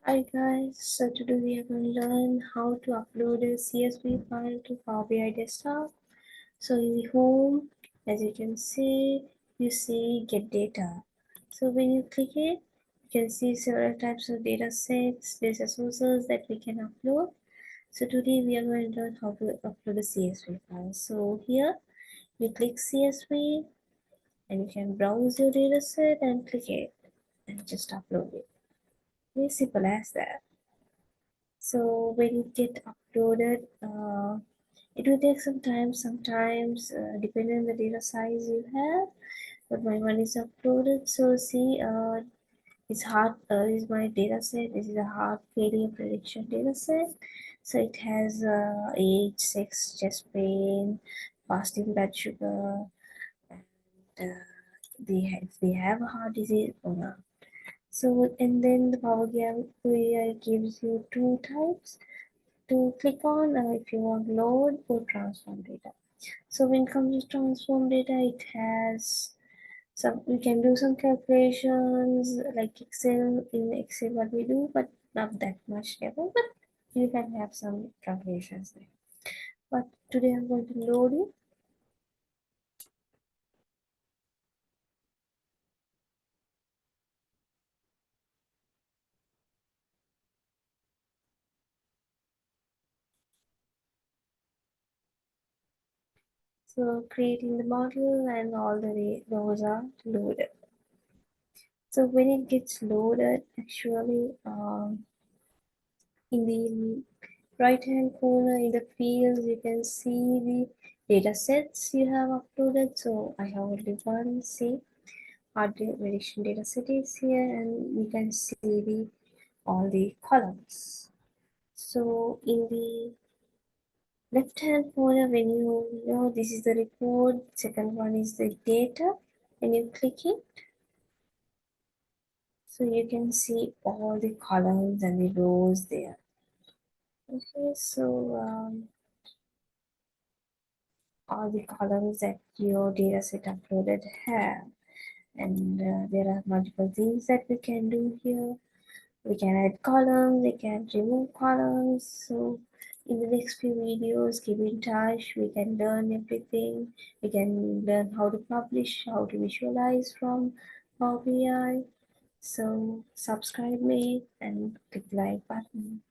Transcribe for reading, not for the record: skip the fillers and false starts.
Hi guys, so today we are going to learn how to upload a CSV file to Power BI desktop. So in the home, as you can see, you see get data. So when you click it, you can see several types of data sets, data sources that we can upload. So today we are going to learn how to upload a CSV file. So here you click CSV and you can browse your data set and click it and just upload it. Very simple as that. So when it get uploaded, it will take some time. Sometimes, depending on the data size you have. But my one is uploaded. So see, it's hard. Is my data set. This is a heart failure prediction data set. So it has age, sex, chest pain, fasting blood sugar, and if they have a heart disease or not. So and then the Power BI gives you two types to click on if you want load or transform data. So when it comes to transform data, it has some, we can do some calculations like Excel, in Excel what we do, but not that much level, but you can have some calculations there. But today I'm going to load it. So creating the model and all the rows are loaded. So when it gets loaded, actually, in the right hand corner in the fields you can see the data sets you have uploaded. So I have only one. See, our prediction data set is here, and you can see the all the columns. So in the left hand corner, when you know this is the report, second one is the data, and you click it, so you can see all the columns and the rows there. Okay, so all the columns that your dataset uploaded have. And there are multiple things that we can do here. We can add columns, we can remove columns. So in the next few videos, keep in touch. We can learn everything. We can learn how to publish, how to visualize from Power BI. So subscribe me and click the like button.